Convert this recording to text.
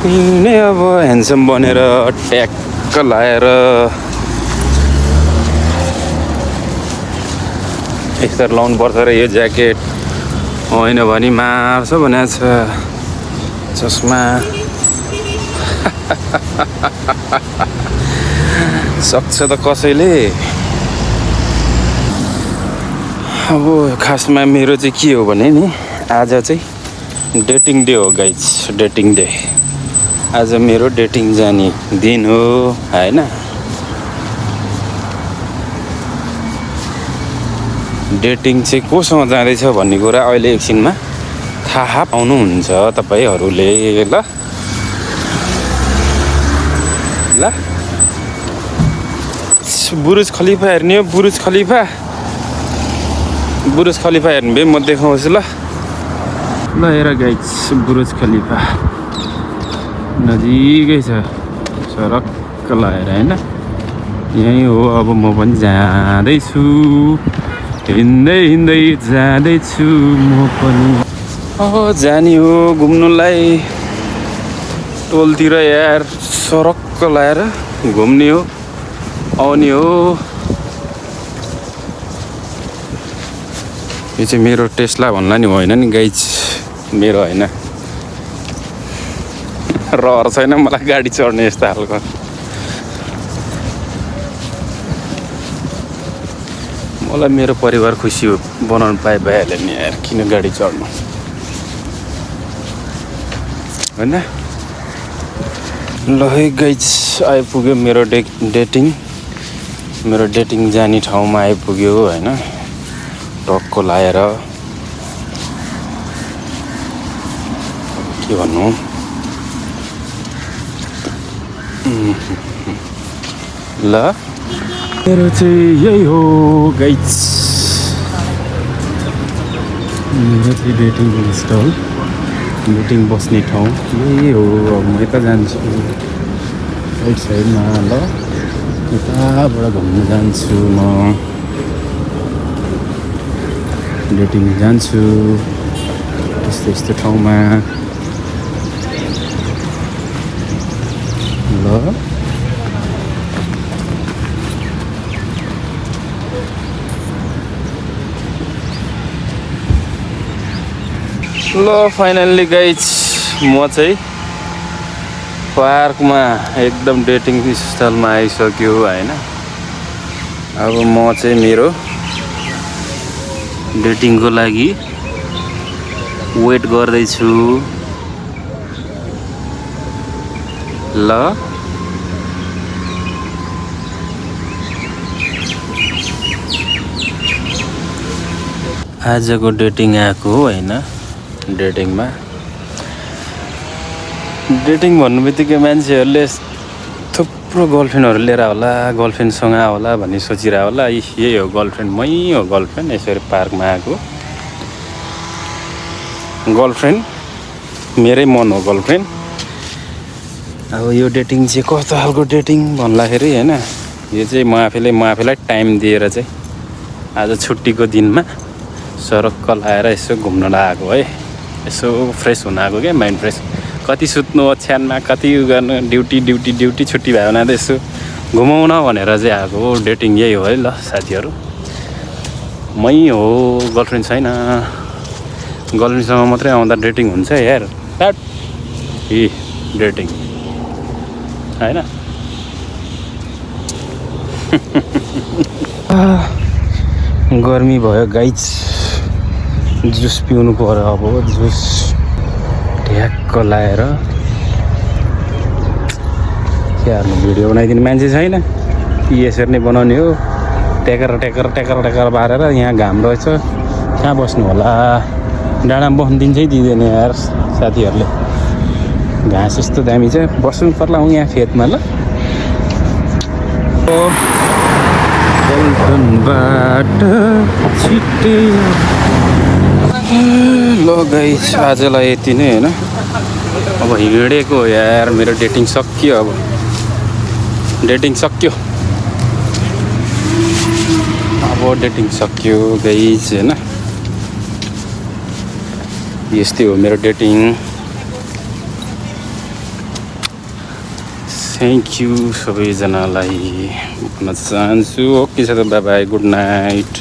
यिनै अब ह्यान्डसम बनेर ट्याक्क लाएर यस्तो लाउनु पर्छ र यो ज्याकेट होइन भने मार्छ भनेको छ चस्मा सक्छ त कसैले। अब खासमा मेरो चाहिँ के हो भने नि आज चाहिँ डेटिङ डे हो गाइज, डेटिङ डे। आज मेरो डेटिङ जाने दिन हो हैन। डेटिङ चाहिँ कोसँग जाँदैछ भन्ने कुरा अहिले एकछिनमा थाहा पाउनुहुन्छ तपाईहरूले ल ल। बुरुज खलिफा हेर्ने हो, बुरुज खलिफा हेर्ने भए म देखाउँछु ल ल। हेर गाइज बुरुज खलिफा नजिकै छ, सरक्क लगाएर होइन। यहीँ हो, अब म पनि जाँदैछु, हिँड्दै हिँड्दै जाँदैछु म पनि। जाने हो घुम्नुलाई टोलतिर यार, सरक्क लगाएर घुम्ने हो, आउने हो। यो चाहिँ मेरो टेस्ला भन्ला नि होइन नि गाइज, मेरो होइन। रहर छैन मलाई गाडी चढ्ने यस्तो खालको। मलाई मेरो परिवार खुसी बनाउनु भइहाल्यो नि यार, किन गाडी चढ्नु होइन। ल है गाइज आइपुग्यो मेरो डेटिङ जाने ठाउँमा आइपुग्यो होइन। टक्क लाएर के भन्नु, ल मेरो चाहिँ यही हो गाइज, मेरो चाहिँ डेटिङ स्टल, डेटिङ बस्ने ठाउँ यही हो। अब म यता जान्छु राइट साइडमा, ल यताबाट घुम्नु जान्छु म, डेटिङ जान्छु यस्तो ठाउँमा ल। फाइनल्ली गाइज म चाहिँ पार्कमा एकदम डेटिङ स्थलमा आइसक्यो होइन। अब म चाहिँ मेरो डेटिङको लागि वेट गर्दैछु ल। आजको डेटिङ आएको होइन। डेटिङ भन्नु बित्तिकै मान्छेहरूले थुप्रो गर्लफ्रेन्डहरू लिएर होला, गर्लफ्रेन्डसँग होला भन्ने सोचिरहेको होला। यही हो गर्लफ्रेन्ड, मै हो गर्लफ्रेन्ड। यसरी पार्कमा आएको गर्लफ्रेन्ड, मेरै मन हो गर्लफ्रेन्ड। अब यो डेटिङ चाहिँ कस्तो खालको डेटिङ भन्दाखेरि होइन, यो चाहिँ म आफैलाई टाइम दिएर चाहिँ आज छुट्टीको दिनमा सरक्क लाएर यसो घुम्न लागेको है। यसो फ्रेस हुन आएको क्या, माइन्ड फ्रेस। कति सुत्नु ओछ्यानमा, कति गर्नु, ड्युटी छुट्टी भयो भने त यसो घुमाउन भनेर चाहिँ आएको हो। डेटिङ यही हो है ल साथीहरू। मै हो, गर्लफ्रेन्ड छैन। गर्लफ्रेन्डसँग मात्रै आउँदा डेटिङ हुन्छ यार, डेटिङ होइन। गर्मी भयो गाइज, जुस पिउनु पर्यो। अब जुस ढ्याक्क लाएर के हाल्नु, भिडियो बनाइदिने मान्छे छैन, यसरी नै बनाउने हो। टेकर पारेर यहाँ घाम रहेछ, कहाँ बस्नु होला, डाँडामा बस्नु दिन्छै दिँदैन यार साथीहरूले। घाँस यस्तो दामी छ, बस्नु पर्ला हौँ यहाँ फेदमा ल। पल्टनबाट छिट्टै ल गाइस, आजलाई यति नै होइन। अब हिँडेको यार, मेरो डेटिङ सकियो। अब डेटिङ सकियो गाइस होइन। यस्तै हो मेरो डेटिङ। थ्याङ्क यू सबैजनालाई भन्न चाहन्छु। ओके छ त, बाई बाई, गुड नाइट।